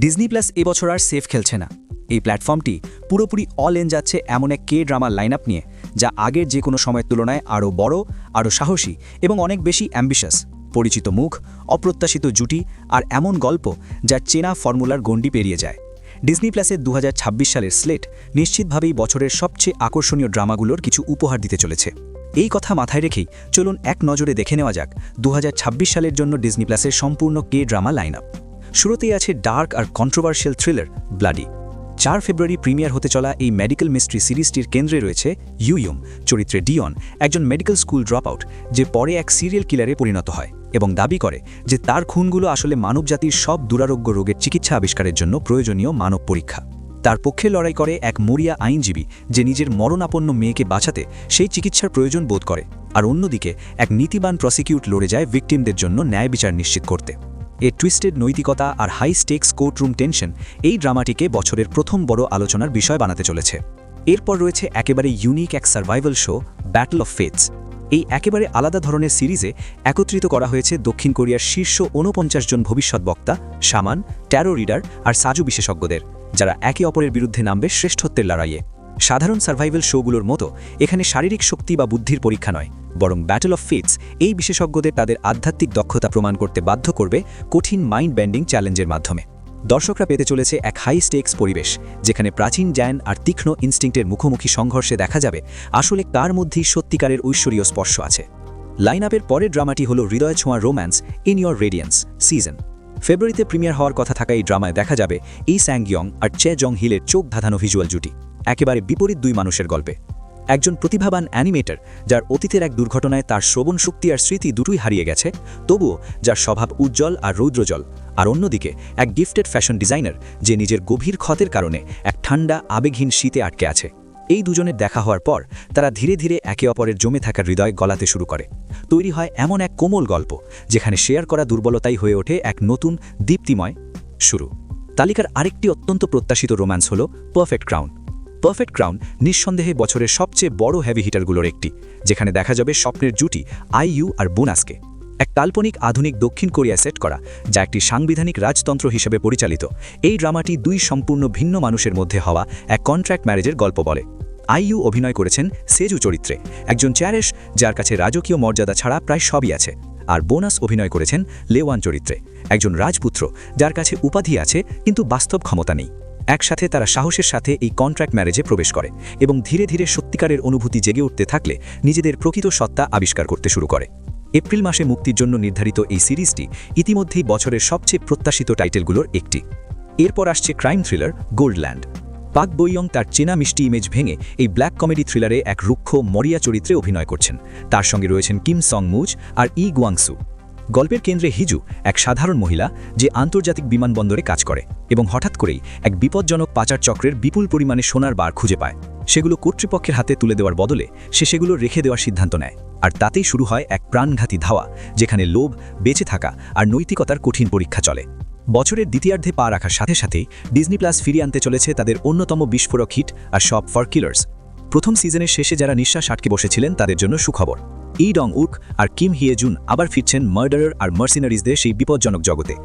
Disney plus এবছর আর safe খেলছে না। এই প্ল্যাটফর্মটি পুরোপুরি অল ইন যাচ্ছে এমন এক কে ড্রামার লাইন আপ নিয়ে, যা আগের যে কোনো সময়ের তুলনায় আরও বড়, আরও সাহসী এবং অনেক বেশি অ্যাম্বিশাস। পরিচিত মুখ, অপ্রত্যাশিত জুটি আর এমন গল্প যার চেনা ফর্মুলার গণ্ডি পেরিয়ে যায়। ডিজনি প্লাসের 2026 সালের স্লেট নিশ্চিতভাবেই বছরের সবচেয়ে আকর্ষণীয় ড্রামাগুলোর কিছু উপহার দিতে চলেছে। এই কথা মাথায় রেখেই চলুন এক নজরে দেখে নেওয়া যাক 2026 সালের জন্য ডিজনি প্লাসের সম্পূর্ণ কে ড্রামা লাইন আপ। শুরুতেই আছে ডার্ক আর কন্ট্রোভার্সিয়াল থ্রিলার ব্লাডি। 4 ফেব্রুয়ারি প্রিমিয়ার হতে চলা এই মেডিকেল মিস্ট্রি সিরিজটির কেন্দ্রে রয়েছে ইউইউম চরিত্রে ডিয়ন, একজন মেডিকেল স্কুল ড্রপ আউট যে পরে এক সিরিয়াল কিলারে পরিণত হয় এবং দাবি করে যে তার খুনগুলো আসলে মানবজাতির সব দুরারোগ্য রোগের চিকিৎসা আবিষ্কারের জন্য প্রয়োজনীয় মানব পরীক্ষা। তার পক্ষে লড়াই করে এক মরিয়া আইনজীবী যে নিজের মরণাপন্ন মেয়েকে বাঁচাতে সেই চিকিৎসার প্রয়োজন বোধ করে, আর অন্যদিকে এক নীতিবান প্রসিকিউট লড়ে যায় ভিকটিমদের জন্য ন্যায় বিচার নিশ্চিত করতে। এ টুইস্টেড নৈতিকতা আর হাই স্টেক্স কোর্টরুম টেনশন এই ড্রামাটিকে বছরের প্রথম বড় আলোচনার বিষয় বানাতে চলেছে। এরপর রয়েছে একেবারে ইউনিক এক সার্ভাইভাল শো ব্যাটল অফ ফেটস। এই একেবারে আলাদা ধরনের সিরিজে একত্রিত করা হয়েছে দক্ষিণ কোরিয়ার শীর্ষ 49 জন ভবিষ্যৎ বক্তা, শামান, ট্যারো রিডার আর সাজু বিশেষজ্ঞদের, যারা একে অপরের বিরুদ্ধে নামবে শ্রেষ্ঠত্বের লড়াইয়ে। সাধারণ সার্ভাইভাল শোগুলোর মতো এখানে শারীরিক শক্তি বা বুদ্ধির পরীক্ষা নয়, বরং ব্যাটল অফ ফেটস এই বিশেষজ্ঞদের তাদের আধ্যাত্মিক দক্ষতা প্রমাণ করতে বাধ্য করবে কঠিন মাইন্ড ব্যান্ডিং চ্যালেঞ্জের মাধ্যমে। দর্শকরা পেতে চলেছে এক হাই স্টেক্স পরিবেশ, যেখানে প্রাচীন জ্ঞান আর তীক্ষ্ণ ইনস্টিংক্টের মুখোমুখি সংঘর্ষে দেখা যাবে আসলে কার মধ্যেই সত্যিকারের ঐশ্বরীয় স্পর্শ আছে। লাইন আপের পরের ড্রামাটি হল হৃদয় ছোঁয়া romance in your radiance season. ফেব্রুয়ারিতে প্রিমিয়ার হওয়ার কথা থাকা এই ড্রামায় দেখা যাবে ই স্যাংইয়ং আর চে জং হিলের চোখ ধাঁধানো ভিজুয়াল জুটি, একেবারে বিপরীত দুই মানুষের গল্পে। একজন প্রতিভাবান অ্যানিমেটর যার অতীতের এক দুর্ঘটনায় তার শ্রবণ শক্তি আর স্মৃতি দুটোই হারিয়ে গেছে, তবুও যার স্বভাব উজ্জ্বল আর রৌদ্রজল, আর অন্যদিকে এক গিফটেড ফ্যাশন ডিজাইনার যে নিজের গভীর ক্ষতের কারণে এক ঠান্ডা আবেগহীন শীতে আটকে আছে। এই দুজনের দেখা হওয়ার পর তারা ধীরে ধীরে একে অপরের জমে থাকা হৃদয় গলাতে শুরু করে। তৈরি হয় এমন এক কোমল গল্প যেখানে শেয়ার করা দুর্বলতাই হয়ে ওঠে এক নতুন দীপ্তিময় শুরু। তালিকার আরেকটি অত্যন্ত প্রত্যাশিত রোম্যান্স হল পারফেক্ট ক্রাউন। পারফেক্ট ক্রাউন নিঃসন্দেহে বছরের সবচেয়ে বড় হেভি হিটারগুলোর একটি, যেখানে দেখা যাবে স্বপ্নের জুটি আইইউ আর বোনাসকে। এক কাল্পনিক আধুনিক দক্ষিণ কোরিয়া সেট করা, যা একটি সাংবিধানিক রাজতন্ত্র হিসেবে পরিচালিত। এই ড্রামাটি দুই সম্পূর্ণ ভিন্ন মানুষের মধ্যে হওয়া এক কন্ট্রাক্ট ম্যারেজের গল্প বলে। আইইউ অভিনয় করেছেন সেজু চরিত্রে, একজন চ্যারেশ যার কাছে রাজকীয় মর্যাদা ছাড়া প্রায় সবই আছে, আর বোনাস অভিনয় করেছেন লেওয়ান চরিত্রে, একজন রাজপুত্র যার কাছে উপাধি আছে কিন্তু বাস্তব ক্ষমতা নেই। একসাথে তারা সাহসের সাথে এই কন্ট্রাক্ট ম্যারেজে প্রবেশ করে এবং ধীরে ধীরে সত্যিকারের অনুভূতি জেগে উঠতে থাকলে নিজেদের প্রকৃত সত্তা আবিষ্কার করতে শুরু করে। এপ্রিল মাসে মুক্তির জন্য নির্ধারিত এই সিরিজটি ইতিমধ্যেই বছরের সবচেয়ে প্রত্যাশিত টাইটেলগুলোর একটি। এরপর আসছে ক্রাইম থ্রিলার গোল্ডল্যান্ড। পাক বইয়ং তার চেনা মিষ্টি ইমেজ ভেঙে এই ব্ল্যাক কমেডি থ্রিলারে এক রুক্ষ মরিয়া চরিত্রে অভিনয় করছেন। তার সঙ্গে রয়েছেন কিম সং মুজ আর ই গুয়াংসু। গল্পের কেন্দ্রে হিজু, এক সাধারণ মহিলা যে আন্তর্জাতিক বিমানবন্দরে কাজ করে এবং হঠাৎ করেই এক বিপজ্জনক পাচার চক্রের বিপুল পরিমাণে সোনার বার খুঁজে পায়। সেগুলো কর্তৃপক্ষের হাতে তুলে দেওয়ার বদলে সে সেগুলো রেখে দেওয়ার সিদ্ধান্ত নেয়, আর তাতেই শুরু হয় এক প্রাণঘাতী ধাওয়া, যেখানে লোভ, বেঁচে থাকা আর নৈতিকতার কঠিন পরীক্ষা চলে। বছরের দ্বিতীয়ার্ধে পা রাখার সাথে সাথেই ডিজনি প্লাস ফিরিয়ে আনতে চলেছে তাদের অন্যতম বিস্ফোরক হিট আর শপ ফর কিলার্স। প্রথম সিজনের শেষে যারা নিঃশ্বাস আটকে বসেছিলেন তাদের জন্য সুখবর। ই ডং উক আর কিম হিয়ে জুন আবার ফিরছেন মার্ডারার আর মার্সিনারিজদের সেই বিপজ্জনক জগতে।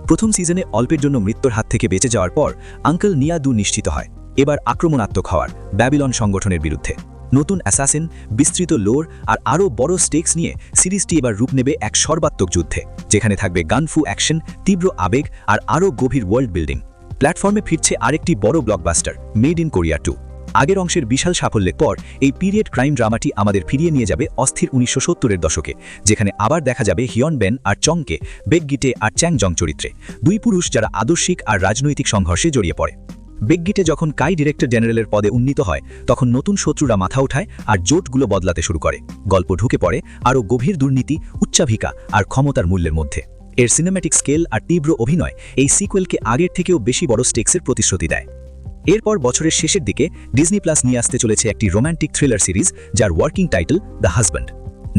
প্রথম সিজনে অল্পের জন্য মৃত্যুর হাত থেকে বেঁচে যাওয়ার পর আঙ্কেল নিয়া দু নিশ্চিত হয় এবার আক্রমণাত্মক হওয়ার ব্যাবিলন সংগঠনের বিরুদ্ধে। নতুন অ্যাসাসিন, বিস্তৃত লোর আর আরও বড় স্টেক্স নিয়ে সিরিজটি এবার রূপ নেবে এক সর্বাত্মক যুদ্ধে, যেখানে থাকবে গানফু অ্যাকশন, তীব্র আবেগ আর আরও গভীর ওয়ার্ল্ড বিল্ডিং। প্ল্যাটফর্মে ফিরছে আরেকটি বড় ব্লকবাস্টার মেড ইন কোরিয়া 2। আগের অংশের বিশাল সাফল্যের পর এই পিরিয়ড ক্রাইম ড্রামাটি আমাদের ফিরিয়ে নিয়ে যাবে অস্থির 1970-এর দশকে, যেখানে আবার দেখা যাবে হিয়ন বেন আর চংকে বেকগিটে আর চ্যাং জং চরিত্রে, দুই পুরুষ যারা আদর্শিক আর রাজনৈতিক সংঘর্ষে জড়িয়ে পড়ে। বেকগিটে যখন কাই ডিরেক্টর জেনারেলের পদে উন্নীত হয় তখন নতুন শত্রুরা মাথা ওঠায় আর জোটগুলো বদলাতে শুরু করে। গল্প ঢুকে পড়ে আরও গভীর দুর্নীতি, উচ্চাভিকা আর ক্ষমতার মূল্যের মধ্যে। এর সিনেম্যাটিক স্কেল আর তীব্র অভিনয় এই সিকুয়েলকে আগের থেকেও বেশি বড় স্টেক্সের প্রতিশ্রুতি দেয়। এরপর বছরের শেষের দিকে ডিজনি প্লাস নিয়ে আসতে চলেছে একটি রোম্যান্টিক থ্রিলার সিরিজ যার ওয়ার্কিং টাইটেল দ্য হাজব্যান্ড।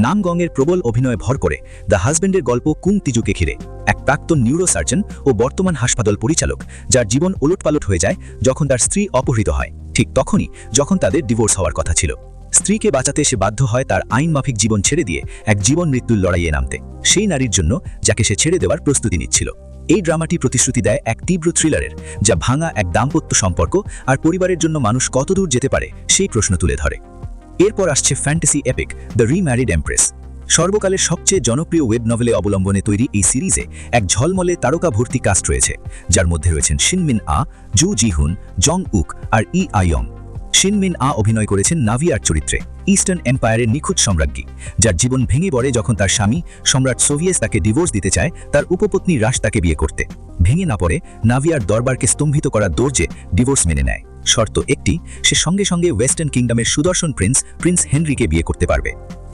নামগংয়ের প্রবল অভিনয় ভর করে দ্য হাজব্যান্ডের গল্প কুং তিজুকে ঘিরে, এক প্রাক্তন নিউরোসার্জন ও বর্তমান হাসপাতাল পরিচালক যার জীবন ওলটপালট হয়ে যায় যখন তার স্ত্রী অপহৃত হয়, ঠিক তখনই যখন তাদের ডিভোর্স হওয়ার কথা ছিল। স্ত্রীকে বাঁচাতে সে বাধ্য হয় তার আইনমাফিক জীবন ছেড়ে দিয়ে এক জীবন মৃত্যুর লড়াইয়ে নামতে, সেই নারীর জন্য যাকে সে ছেড়ে দেওয়ার প্রস্তুতি নিচ্ছিল। এই ড্রামাটি প্রতিশ্রুতি দেয় এক তীব্র থ্রিলারের, যা ভাঙা এক দাম্পত্য সম্পর্ক আর পরিবারের জন্য মানুষ কতদূর যেতে পারে সেই প্রশ্ন তুলে ধরে। এরপর আসছে ফ্যান্টাসি এপিক দ্য রিম্যারিড এমপ্রেস। সর্বকালের সবচেয়ে জনপ্রিয় ওয়েব নভেলে অবলম্বনে তৈরি এই সিরিজে এক ঝলমলে তারকা ভর্তি কাস্ট রয়েছে, যার মধ্যে রয়েছেন শিনমিন আ, জু জিহুন, জং উক আর ই আইয়ং। শিনমিন আ অভিনয় করেছেন নাভিয়ার চরিত্রে, ইস্টার্ন এম্পায়ারের নিখুঁত সম্রাজ্ঞী, যার জীবন ভেঙে পড়ে যখন তার স্বামী সম্রাট সোভিয়েত তাকে ডিভোর্স দিতে চায় তার উপপত্নী রাশ তাকে বিয়ে করতে। ভেঙে না পড়ে নাভিয়ার দরবারকে স্তম্ভিত করার দৌর্যে ডিভোর্স মেনে নেয়। শর্ত একটি, সে সঙ্গে সঙ্গে ওয়েস্টার্ন কিংডমের সুদর্শন প্রিন্স হেনরিকে বিয়ে করতে পারবে।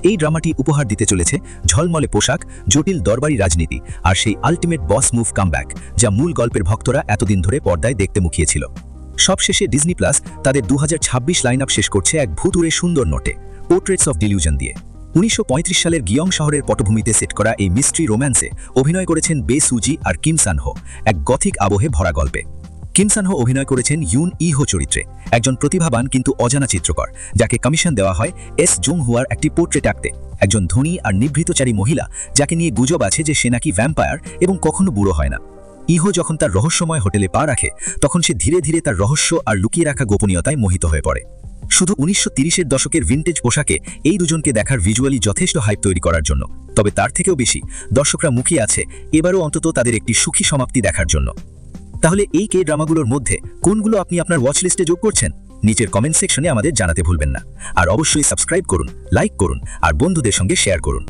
এই ড্রামাটি উপহার দিতে চলেছে ঝলমলে পোশাক, জটিল দরবারি রাজনীতি আর সেই আল্টিমেট বস মুভ কামব্যাক, যা মূল গল্পের ভক্তরা এতদিন ধরে পর্দায় দেখতে মুখিয়েছিল। সবশেষে ডিজনি প্লাস তাদের 2026 লাইন আপ শেষ করছে এক ভূতুড়ে সুন্দর নোটে, পোর্ট্রেটস অফ ডিলিউশন দিয়ে। 1935 সালের গিয়ং শহরের পটভূমিতে সেট করা এই মিস্ট্রি রোম্যান্সে অভিনয় করেছেন বে সুজি আর কিম সানহো, এক গথিক আবহে ভরা গল্পে। কিম সানহো অভিনয় করেছেন ইউন ইহো চরিত্রে, একজন প্রতিভাবান কিন্তু অজানা চিত্রকর, যাকে কমিশন দেওয়া হয় এস জুং হুয়ার একটি পোর্ট্রেট আঁকতে, একজন ধনী আর নিভৃতচারী মহিলা যাকে নিয়ে গুজব আছে যে সে নাকি ভ্যাম্পায়ার এবং কখনো বুড়ো হয় না। ইহো যখন তার রহস্যময় হোটেলে পা রাখে তখন সে ধীরে ধীরে তার রহস্য আর লুকিয়ে রাখা গোপনীয়তায় মোহিত হয়ে পড়ে। শুধু 1930-এর দশকের ভিন্টেজ পোশাকে এই দুজনকে দেখার ভিজুয়ালি যথেষ্ট হাইপ তৈরি করার জন্য, তবে তার থেকেও বেশি দর্শকরা মুখিয়ে আছে এবারও অন্তত তাদের একটি সুখী সমাপ্তি দেখার জন্য। তাহলে এই কে ড্রামাগুলোর মধ্যে কোনগুলো আপনি আপনার ওয়াচ লিস্টে যোগ করছেন? নিচের কমেন্ট সেকশনে আমাদের জানাতে ভুলবেন না। আর অবশ্যই সাবস্ক্রাইব করুন, লাইক করুন আর বন্ধুদের সঙ্গে শেয়ার করুন।